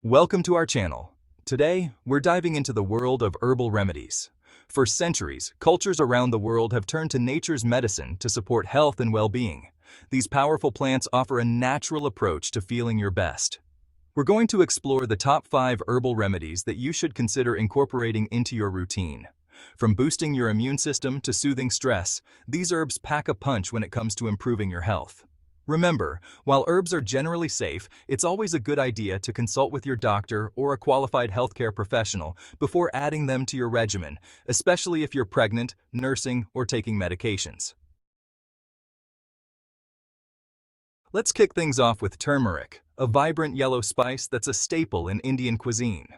Welcome to our channel. Today, we're diving into the world of herbal remedies. For centuries, cultures around the world have turned to nature's medicine to support health and well-being. These powerful plants offer a natural approach to feeling your best. We're going to explore the top 5 herbal remedies that you should consider incorporating into your routine. From boosting your immune system to soothing stress, these herbs pack a punch when it comes to improving your health. Remember, while herbs are generally safe, it's always a good idea to consult with your doctor or a qualified healthcare professional before adding them to your regimen, especially if you're pregnant, nursing, or taking medications. Let's kick things off with turmeric, a vibrant yellow spice that's a staple in Indian cuisine.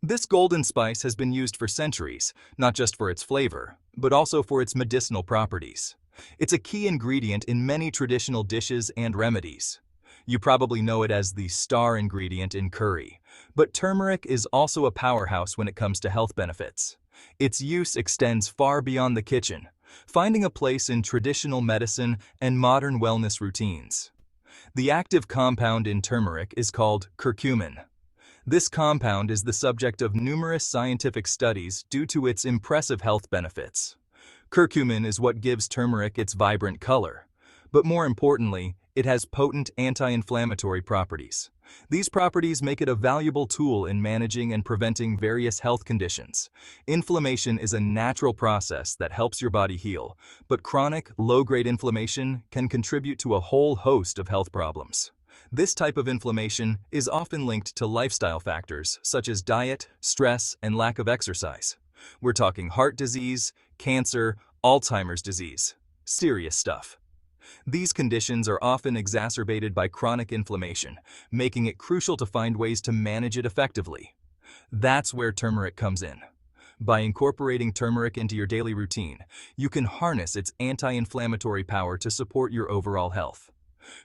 This golden spice has been used for centuries, not just for its flavor, but also for its medicinal properties. It's a key ingredient in many traditional dishes and remedies. You probably know it as the star ingredient in curry, but turmeric is also a powerhouse when it comes to health benefits. Its use extends far beyond the kitchen, finding a place in traditional medicine and modern wellness routines. The active compound in turmeric is called curcumin. This compound is the subject of numerous scientific studies due to its impressive health benefits. Curcumin is what gives turmeric its vibrant color, but more importantly, it has potent anti-inflammatory properties. These properties make it a valuable tool in managing and preventing various health conditions. Inflammation is a natural process that helps your body heal, but chronic, low-grade inflammation can contribute to a whole host of health problems. This type of inflammation is often linked to lifestyle factors such as diet, stress, and lack of exercise. We're talking heart disease, cancer, Alzheimer's disease. Serious stuff. These conditions are often exacerbated by chronic inflammation, making it crucial to find ways to manage it effectively. That's where turmeric comes in. By incorporating turmeric into your daily routine, you can harness its anti-inflammatory power to support your overall health.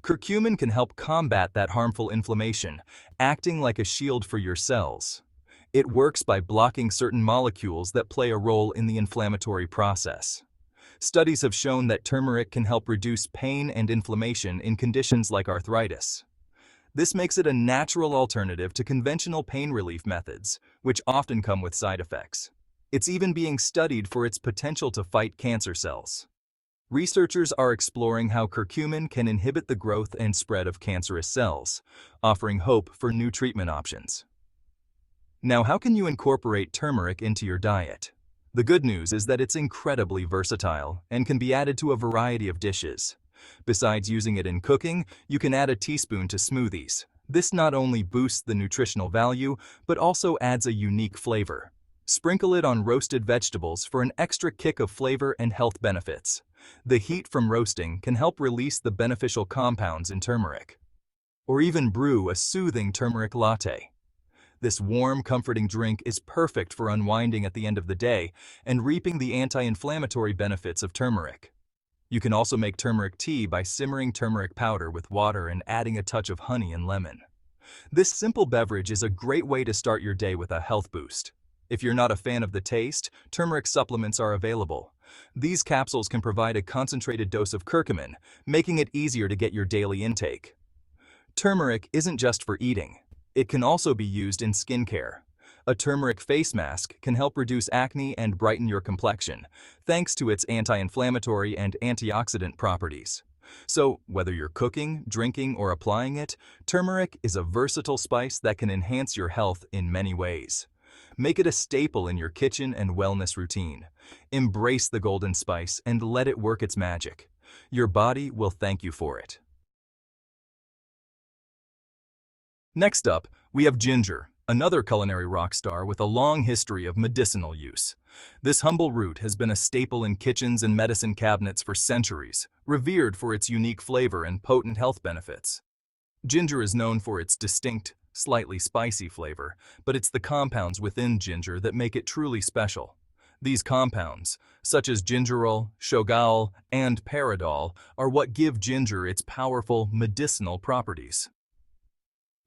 Curcumin can help combat that harmful inflammation, acting like a shield for your cells. It works by blocking certain molecules that play a role in the inflammatory process. Studies have shown that turmeric can help reduce pain and inflammation in conditions like arthritis. This makes it a natural alternative to conventional pain relief methods, which often come with side effects. It's even being studied for its potential to fight cancer cells. Researchers are exploring how curcumin can inhibit the growth and spread of cancerous cells, offering hope for new treatment options. Now, how can you incorporate turmeric into your diet? The good news is that it's incredibly versatile and can be added to a variety of dishes. Besides using it in cooking, you can add a teaspoon to smoothies. This not only boosts the nutritional value, but also adds a unique flavor. Sprinkle it on roasted vegetables for an extra kick of flavor and health benefits. The heat from roasting can help release the beneficial compounds in turmeric. Or even brew a soothing turmeric latte. This warm, comforting drink is perfect for unwinding at the end of the day and reaping the anti-inflammatory benefits of turmeric. You can also make turmeric tea by simmering turmeric powder with water and adding a touch of honey and lemon. This simple beverage is a great way to start your day with a health boost. If you're not a fan of the taste, turmeric supplements are available. These capsules can provide a concentrated dose of curcumin, making it easier to get your daily intake. Turmeric isn't just for eating. It can also be used in skincare. A turmeric face mask can help reduce acne and brighten your complexion, thanks to its anti-inflammatory and antioxidant properties. So, whether you're cooking, drinking, or applying it, turmeric is a versatile spice that can enhance your health in many ways. Make it a staple in your kitchen and wellness routine. Embrace the golden spice and let it work its magic. Your body will thank you for it. Next up, we have ginger, another culinary rock star with a long history of medicinal use. This humble root has been a staple in kitchens and medicine cabinets for centuries, revered for its unique flavor and potent health benefits. Ginger is known for its distinct, slightly spicy flavor, but it's the compounds within ginger that make it truly special. These compounds, such as gingerol, shogaol, and paradol, are what give ginger its powerful medicinal properties.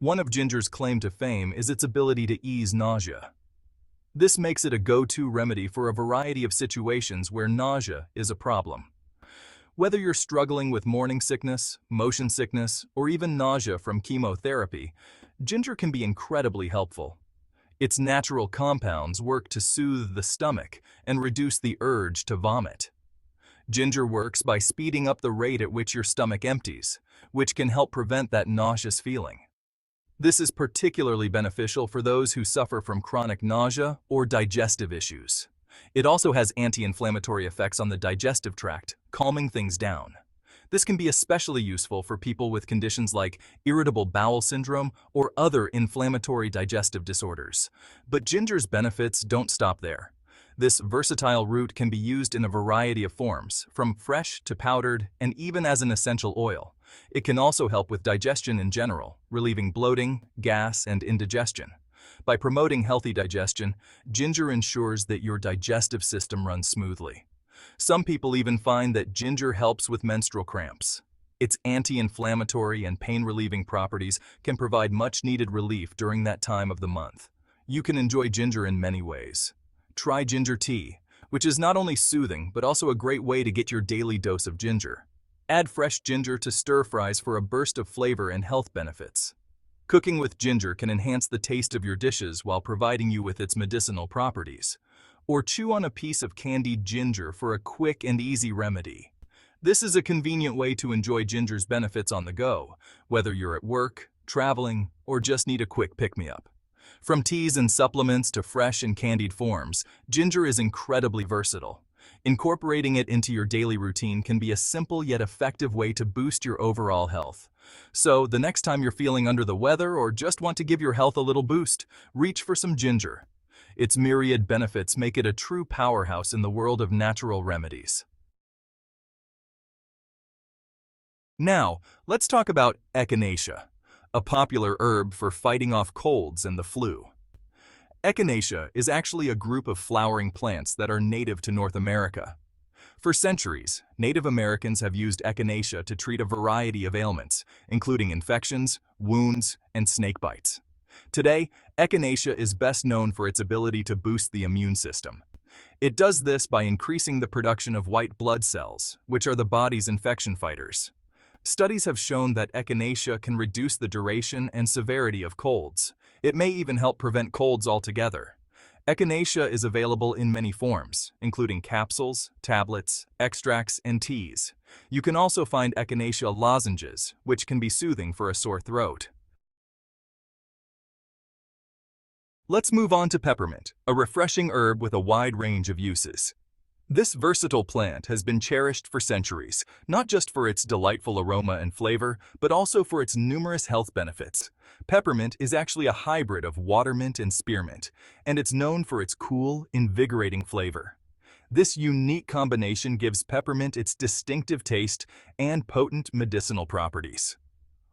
One of ginger's claim to fame is its ability to ease nausea. This makes it a go-to remedy for a variety of situations where nausea is a problem. Whether you're struggling with morning sickness, motion sickness, or even nausea from chemotherapy, Ginger can be incredibly helpful. Its natural compounds work to soothe the stomach and reduce the urge to vomit. Ginger works by speeding up the rate at which your stomach empties, which can help prevent that nauseous feeling. This is particularly beneficial for those who suffer from chronic nausea or digestive issues. It also has anti-inflammatory effects on the digestive tract, calming things down. This can be especially useful for people with conditions like irritable bowel syndrome or other inflammatory digestive disorders. But ginger's benefits don't stop there. This versatile root can be used in a variety of forms, from fresh to powdered and even as an essential oil. It can also help with digestion in general, relieving bloating, gas, and indigestion. By promoting healthy digestion, ginger ensures that your digestive system runs smoothly. Some people even find that ginger helps with menstrual cramps. Its anti-inflammatory and pain-relieving properties can provide much-needed relief during that time of the month. You can enjoy ginger in many ways. Try ginger tea, which is not only soothing but also a great way to get your daily dose of ginger. Add fresh ginger to stir-fries for a burst of flavor and health benefits. Cooking with ginger can enhance the taste of your dishes while providing you with its medicinal properties. Or chew on a piece of candied ginger for a quick and easy remedy. This is a convenient way to enjoy ginger's benefits on the go, whether you're at work, traveling, or just need a quick pick-me-up. From teas and supplements to fresh and candied forms, ginger is incredibly versatile. Incorporating it into your daily routine can be a simple yet effective way to boost your overall health. So, the next time you're feeling under the weather or just want to give your health a little boost, reach for some ginger. Its myriad benefits make it a true powerhouse in the world of natural remedies. Now, let's talk about Echinacea, a popular herb for fighting off colds and the flu. Echinacea is actually a group of flowering plants that are native to North America. For centuries, Native Americans have used Echinacea to treat a variety of ailments, including infections, wounds, and snake bites. Today, Echinacea is best known for its ability to boost the immune system. It does this by increasing the production of white blood cells, which are the body's infection fighters. Studies have shown that Echinacea can reduce the duration and severity of colds. It may even help prevent colds altogether. Echinacea is available in many forms, including capsules, tablets, extracts, and teas. You can also find Echinacea lozenges, which can be soothing for a sore throat. Let's move on to peppermint, a refreshing herb with a wide range of uses. This versatile plant has been cherished for centuries, not just for its delightful aroma and flavor, but also for its numerous health benefits. Peppermint is actually a hybrid of watermint and spearmint, and it's known for its cool, invigorating flavor. This unique combination gives peppermint its distinctive taste and potent medicinal properties.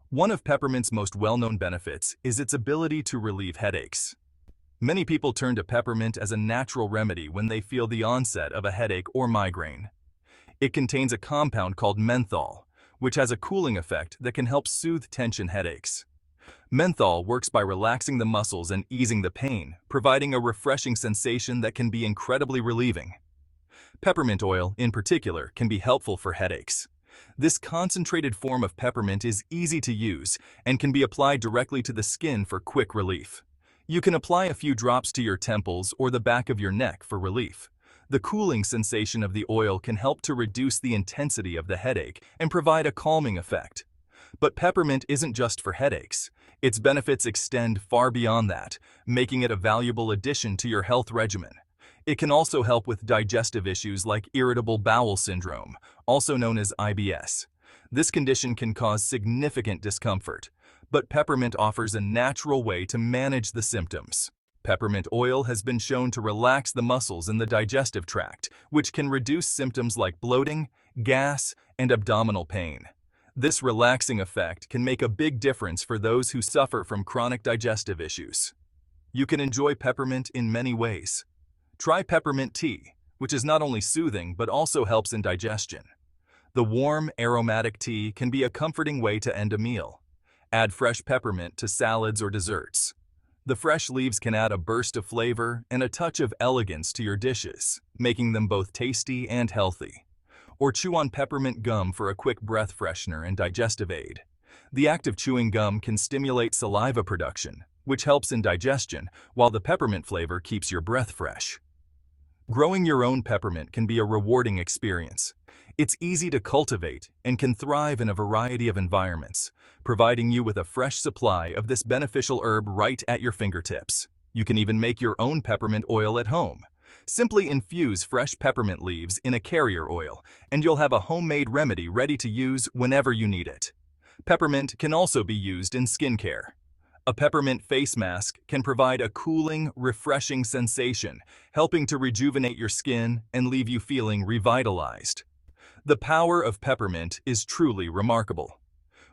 One of peppermint's most well-known benefits is its ability to relieve headaches. Many people turn to peppermint as a natural remedy when they feel the onset of a headache or migraine. It contains a compound called menthol, which has a cooling effect that can help soothe tension headaches. Menthol works by relaxing the muscles and easing the pain, providing a refreshing sensation that can be incredibly relieving. Peppermint oil, in particular, can be helpful for headaches. This concentrated form of peppermint is easy to use and can be applied directly to the skin for quick relief. You can apply a few drops to your temples or the back of your neck for relief. The cooling sensation of the oil can help to reduce the intensity of the headache and provide a calming effect. But peppermint isn't just for headaches. Its benefits extend far beyond that, making it a valuable addition to your health regimen. It can also help with digestive issues like irritable bowel syndrome, also known as IBS. This condition can cause significant discomfort, but peppermint offers a natural way to manage the symptoms. Peppermint oil has been shown to relax the muscles in the digestive tract, which can reduce symptoms like bloating, gas, and abdominal pain. This relaxing effect can make a big difference for those who suffer from chronic digestive issues. You can enjoy peppermint in many ways. Try peppermint tea, which is not only soothing but also helps in digestion. The warm, aromatic tea can be a comforting way to end a meal. Add fresh peppermint to salads or desserts. The fresh leaves can add a burst of flavor and a touch of elegance to your dishes, making them both tasty and healthy. Or chew on peppermint gum for a quick breath freshener and digestive aid. The act of chewing gum can stimulate saliva production, which helps in digestion, while the peppermint flavor keeps your breath fresh. Growing your own peppermint can be a rewarding experience. It's easy to cultivate and can thrive in a variety of environments, providing you with a fresh supply of this beneficial herb right at your fingertips. You can even make your own peppermint oil at home. Simply infuse fresh peppermint leaves in a carrier oil, and you'll have a homemade remedy ready to use whenever you need it. Peppermint can also be used in skincare. A peppermint face mask can provide a cooling, refreshing sensation, helping to rejuvenate your skin and leave you feeling revitalized. The power of peppermint is truly remarkable.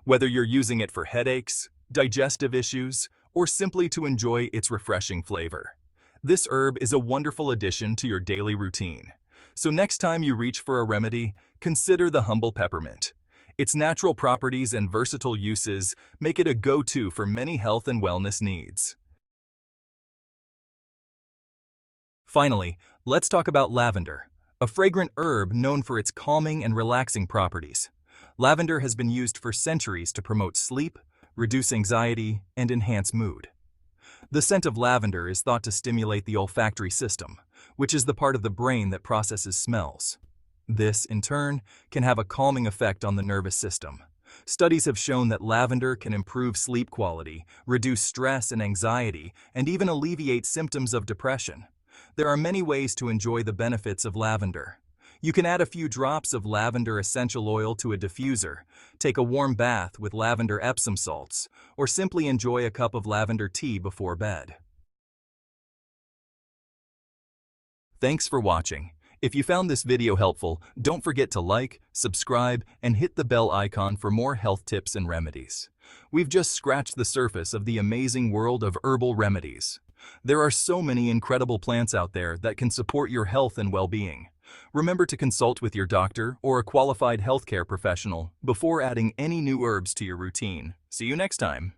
Whether you're using it for headaches, digestive issues, or simply to enjoy its refreshing flavor, this herb is a wonderful addition to your daily routine. So next time you reach for a remedy, consider the humble peppermint. Its natural properties and versatile uses make it a go-to for many health and wellness needs. Finally, let's talk about lavender, a fragrant herb known for its calming and relaxing properties. Lavender has been used for centuries to promote sleep, reduce anxiety, and enhance mood. The scent of lavender is thought to stimulate the olfactory system, which is the part of the brain that processes smells. This, in turn, can have a calming effect on the nervous system. Studies have shown that lavender can improve sleep quality, reduce stress and anxiety, and even alleviate symptoms of depression. There are many ways to enjoy the benefits of lavender. You can add a few drops of lavender essential oil to a diffuser, take a warm bath with lavender Epsom salts, or simply enjoy a cup of lavender tea before bed. Thanks for watching. If you found this video helpful, don't forget to like, subscribe, and hit the bell icon for more health tips and remedies. We've just scratched the surface of the amazing world of herbal remedies. There are so many incredible plants out there that can support your health and well-being. Remember to consult with your doctor or a qualified healthcare professional before adding any new herbs to your routine. See you next time.